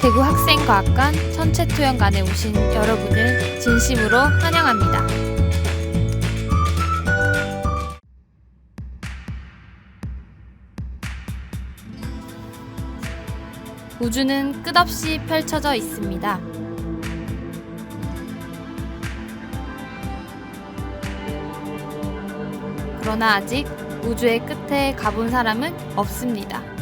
대구학생과학관 천체토연관에 오신 여러분을 진심으로 환영합니다. 우주는 끝없이 펼쳐져 있습니다. 그러나 아직 우주의 끝에 가본 사람은 없습니다.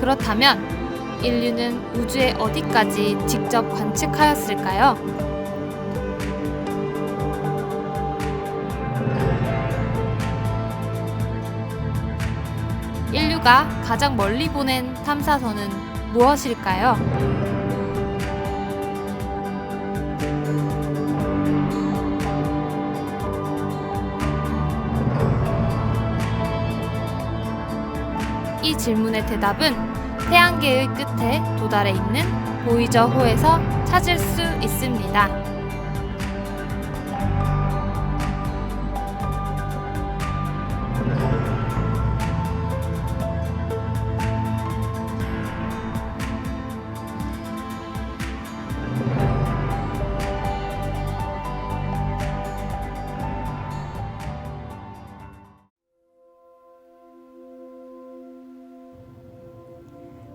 그렇다면 인류는 우주의 어디까지 직접 관측하였을까요? 인류가 가장 멀리 보낸 탐사선은 무엇일까요? 이 질문의 대답은 태양계의 끝에 도달해 있는 보이저호에서 찾을 수 있습니다.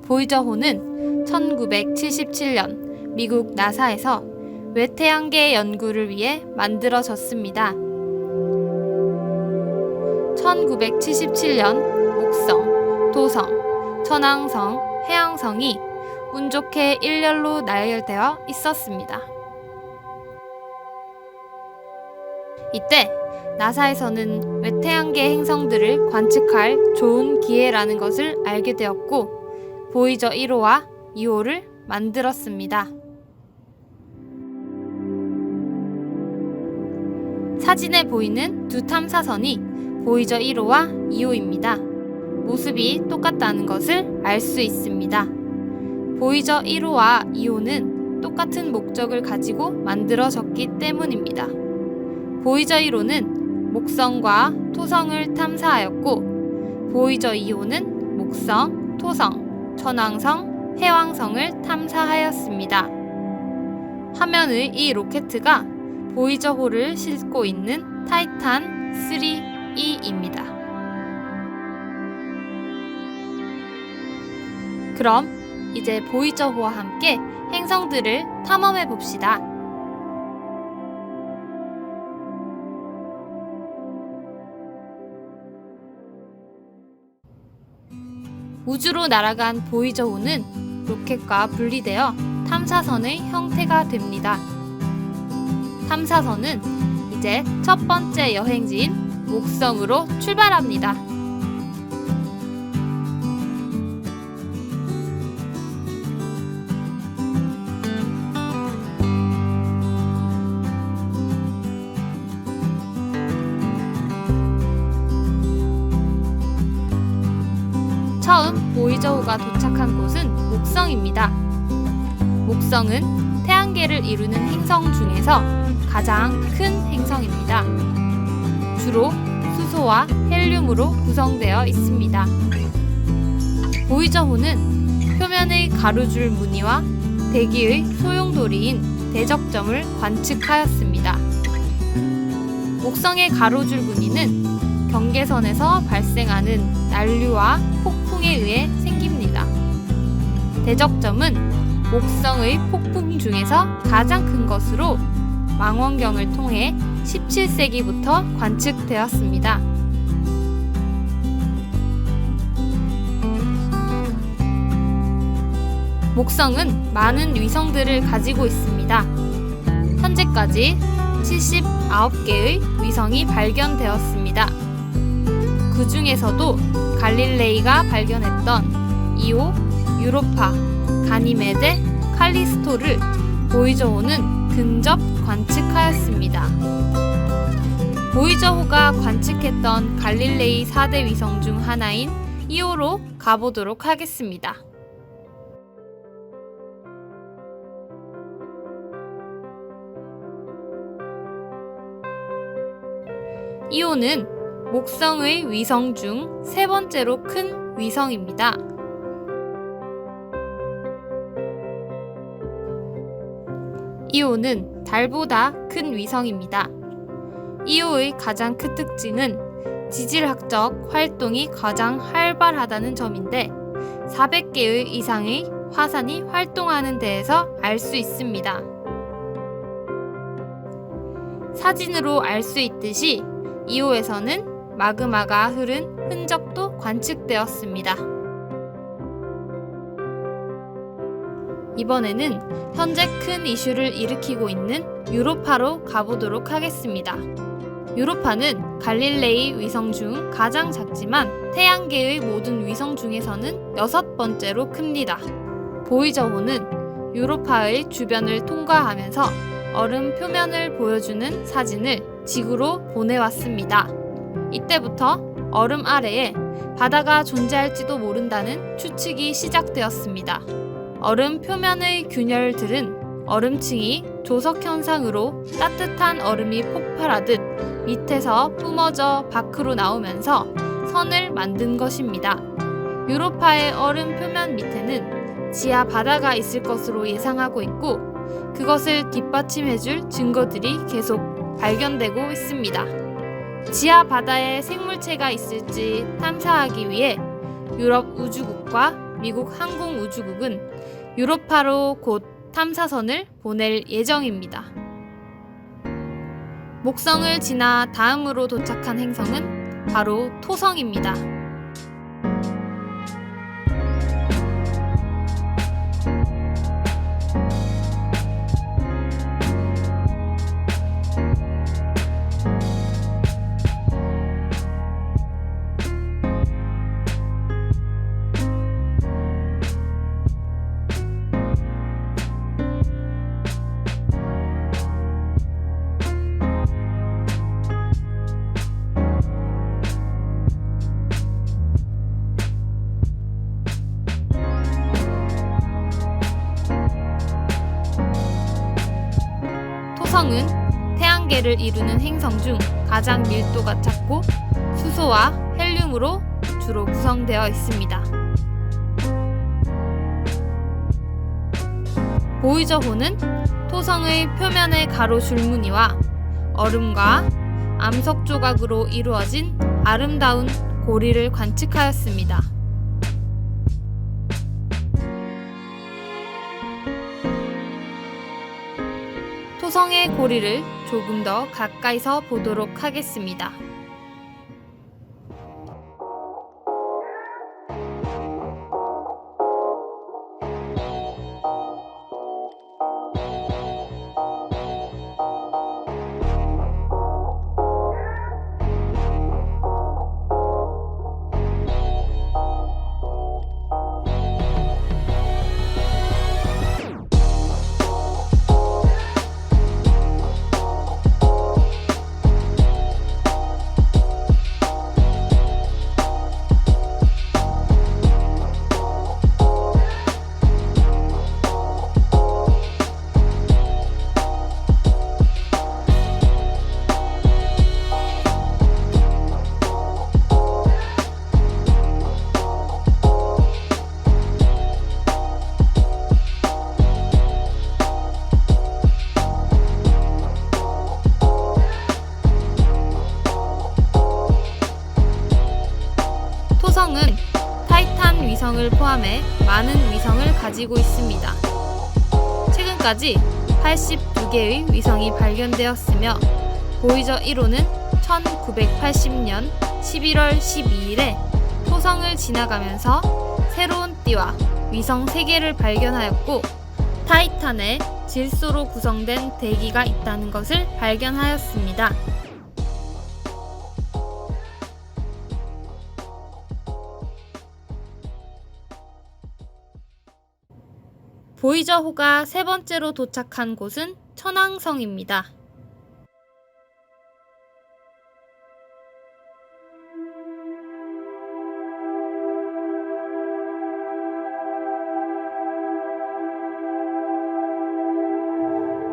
보이저호는 1977년 미국 나사에서 외태양계 연구를 위해 만들어졌습니다. 1977년 목성, 토성, 천왕성, 해왕성이 운 좋게 일렬로 나열되어 있었습니다. 이때 나사에서는 외태양계 행성들을 관측할 좋은 기회라는 것을 알게 되었고 보이저 1호와 2호를 만들었습니다. 사진에 보이는 두 탐사선이 보이저 1호와 2호입니다. 모습이 똑같다는 것을 알 수 있습니다. 보이저 1호와 2호는 똑같은 목적을 가지고 만들어졌기 때문입니다. 보이저 1호는 목성과 토성을 탐사하였고 보이저 2호는 목성, 토성, 천왕성, 해왕성을 탐사하였습니다. 화면의 이 로켓가 보이저호를 싣고 있는 타이탄 3E입니다. 그럼 이제 보이저호와 함께 행성들을 탐험해 봅시다. 우주로 날아간 보이저호는 로켓과 분리되어 탐사선의 형태가 됩니다. 탐사선은 이제 첫 번째 여행지인 목성으로 출발합니다. 처음 보이저호가 도착한 곳은 목성입니다. 목성은 태양계를 이루는 행성 중에서 가장 큰 행성입니다. 주로 수소와 헬륨으로 구성되어 있습니다. 보이저호는 표면의 가로줄 무늬와 대기의 소용돌이인 대적점을 관측하였습니다. 목성의 가로줄 무늬는 경계선에서 발생하는 난류와 폭풍에 의해 생깁니다. 대적점은 목성의 폭풍 중에서 가장 큰 것으로 망원경을 통해 17세기부터 관측되었습니다. 목성은 많은 위성들을 가지고 있습니다. 현재까지 79개의 위성이 발견되었습니다. 그 중에서도 갈릴레이가 발견했던 이오, 유로파, 가니메데, 칼리스토를 보이저호는 근접 관측하였습니다. 보이저호가 관측했던 갈릴레이 4대 위성 중 하나인 이오로 가보도록 하겠습니다. 이오는 목성의 위성 중 세 번째로 큰 위성입니다. 이오는 달보다 큰 위성입니다. 이오의 가장 큰 특징은 지질학적 활동이 가장 활발하다는 점인데 400개의 이상의 화산이 활동하는 데에서 알 수 있습니다. 사진으로 알 수 있듯이 이오에서는 마그마가 흐른 흔적도 관측되었습니다. 이번에는 현재 큰 이슈를 일으키고 있는 유로파로 가보도록 하겠습니다. 유로파는 갈릴레이 위성 중 가장 작지만 태양계의 모든 위성 중에서는 6번째로 큽니다. 보이저호는 유로파의 주변을 통과하면서 얼음 표면을 보여주는 사진을 지구로 보내왔습니다. 이때부터 얼음 아래에 바다가 존재할지도 모른다는 추측이 시작되었습니다. 얼음 표면의 균열들은 얼음층이 조석 현상으로 따뜻한 얼음이 폭발하듯 밑에서 뿜어져 밖으로 나오면서 선을 만든 것입니다. 유로파의 얼음 표면 밑에는 지하 바다가 있을 것으로 예상하고 있고 그것을 뒷받침해줄 증거들이 계속 발견되고 있습니다. 지하 바다에 생물체가 있을지 탐사하기 위해 유럽 우주국과 미국 항공우주국은 유로파로 곧 탐사선을 보낼 예정입니다. 목성을 지나 다음으로 도착한 행성은 바로 토성입니다. 토성은 태양계를 이루는 행성 중 가장 밀도가 작고 수소와 헬륨으로 주로 구성되어 있습니다. 보이저호는 토성의 표면의 가로 줄무늬와 얼음과 암석 조각으로 이루어진 아름다운 고리를 관측하였습니다. 토성의 고리를 조금 더 가까이서 보도록 하겠습니다. 토성은 타이탄 위성을 포함해 많은 위성을 가지고 있습니다. 최근까지 82개의 위성이 발견되었으며 보이저 1호는 1980년 11월 12일에 토성을 지나가면서 새로운 띠와 위성 3개를 발견하였고 타이탄의 질소로 구성된 대기가 있다는 것을 발견하였습니다. 보이저호가 세 번째로 도착한 곳은 천왕성입니다.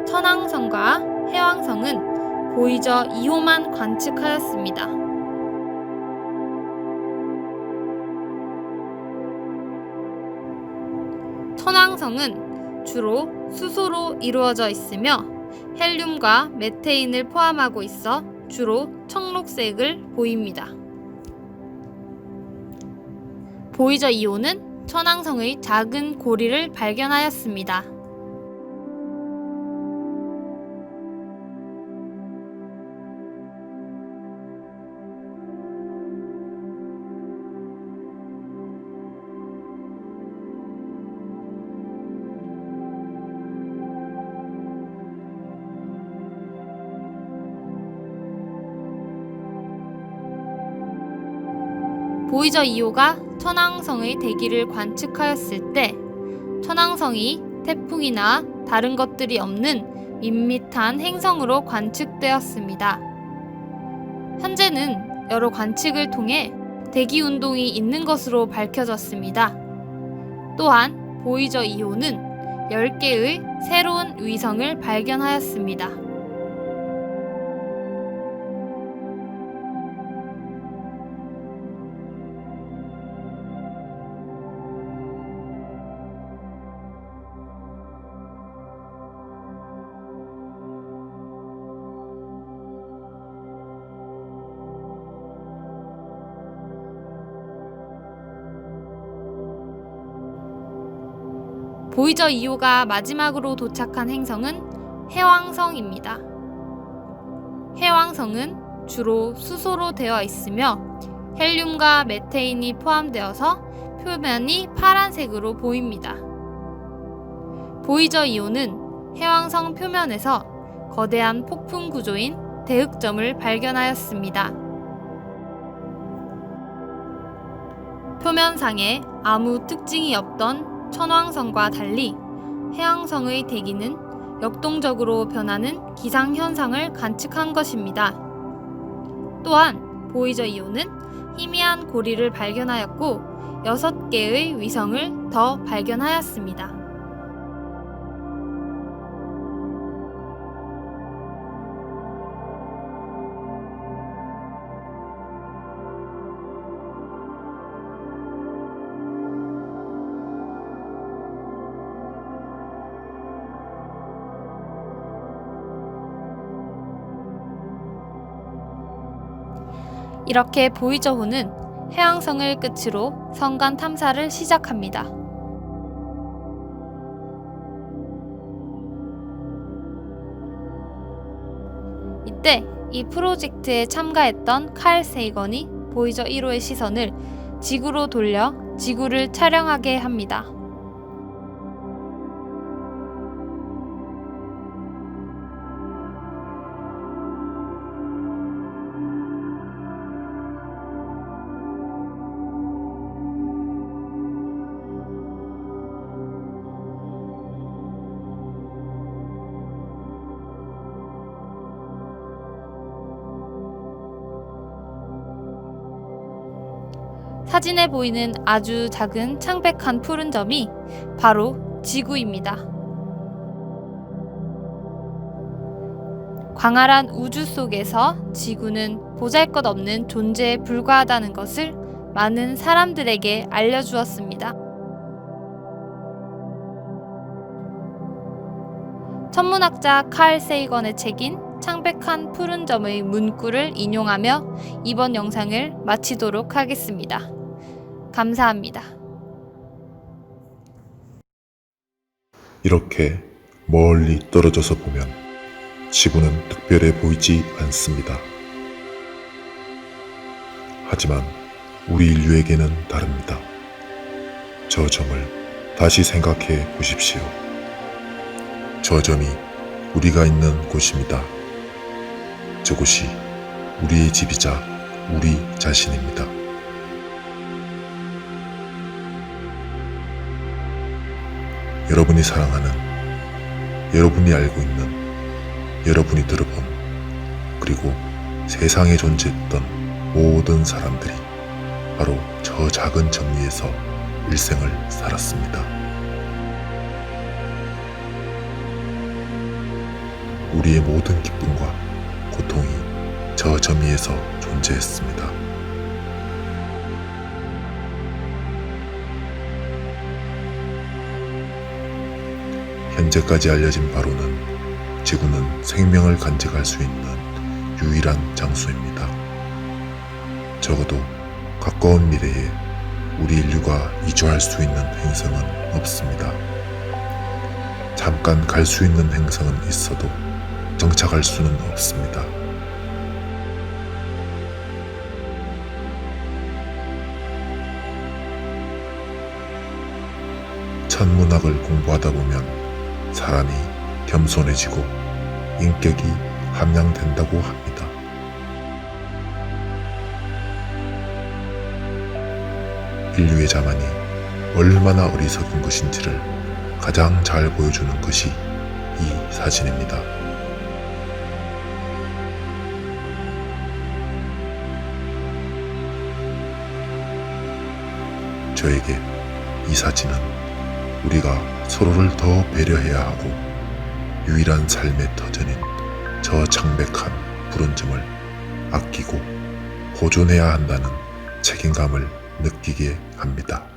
천왕성과 해왕성은 보이저 2호만 관측하였습니다. 해왕성은 주로 수소로 이루어져 있으며 헬륨과 메테인을 포함하고 있어 주로 청록색을 보입니다. 보이저 2호는 천왕성의 작은 고리를 발견하였습니다. 보이저 2호가 천왕성의 대기를 관측하였을 때 천왕성이 태풍이나 다른 것들이 없는 밋밋한 행성으로 관측되었습니다. 현재는 여러 관측을 통해 대기 운동이 있는 것으로 밝혀졌습니다. 또한 보이저 2호는 10개의 새로운 위성을 발견하였습니다. 보이저 2호가 마지막으로 도착한 행성은 해왕성입니다. 해왕성은 주로 수소로 되어 있으며 헬륨과 메테인이 포함되어서 표면이 파란색으로 보입니다. 보이저 2호는 해왕성 표면에서 거대한 폭풍 구조인 대흑점을 발견하였습니다. 표면상에 아무 특징이 없던 천왕성과 달리 해왕성의 대기는 역동적으로 변하는 기상현상을 관측한 것입니다. 또한 보이저 2호는 희미한 고리를 발견하였고 6개의 위성을 더 발견하였습니다. 이렇게 보이저호는 해왕성을 끝으로 성간 탐사를 시작합니다. 이때 이 프로젝트에 참가했던 칼 세이건이 보이저 1호의 시선을 지구로 돌려 지구를 촬영하게 합니다. 사진에 보이는 아주 작은 창백한 푸른 점이 바로 지구입니다. 광활한 우주 속에서 지구는 보잘것없는 존재에 불과하다는 것을 많은 사람들에게 알려주었습니다. 천문학자 칼 세이건의 책인 창백한 푸른 점의 문구를 인용하며 이번 영상을 마치도록 하겠습니다. 감사합니다. 이렇게 멀리 떨어져서 보면 지구는 특별해 보이지 않습니다. 하지만 우리 인류에게는 다릅니다. 저 점을 다시 생각해 보십시오. 저 점이 우리가 있는 곳입니다. 저곳이 우리의 집이자 우리 자신입니다. 여러분이 사랑하는, 여러분이 알고 있는, 여러분이 들어본, 그리고 세상에 존재했던 모든 사람들이 바로 저 작은 점 위에서 일생을 살았습니다. 우리의 모든 기쁨과 고통이 저 점 위에서 존재했습니다. 현재까지 알려진 바로는 지구는 생명을 간직할 수 있는 유일한 장소입니다. 적어도 가까운 미래에 우리 인류가 이주할 수 있는 행성은 없습니다. 잠깐 갈 수 있는 행성은 있어도 정착할 수는 없습니다. 천문학을 공부하다 보면 사람이 겸손해지고 인격이 함양된다고 합니다. 인류의 자만이 얼마나 어리석은 것인지를 가장 잘 보여주는 것이 이 사진입니다. 저에게 이 사진은 우리가 서로를 더 배려해야 하고 유일한 삶의 터전인 저 창백한 푸른 점을 아끼고 보존해야 한다는 책임감을 느끼게 합니다.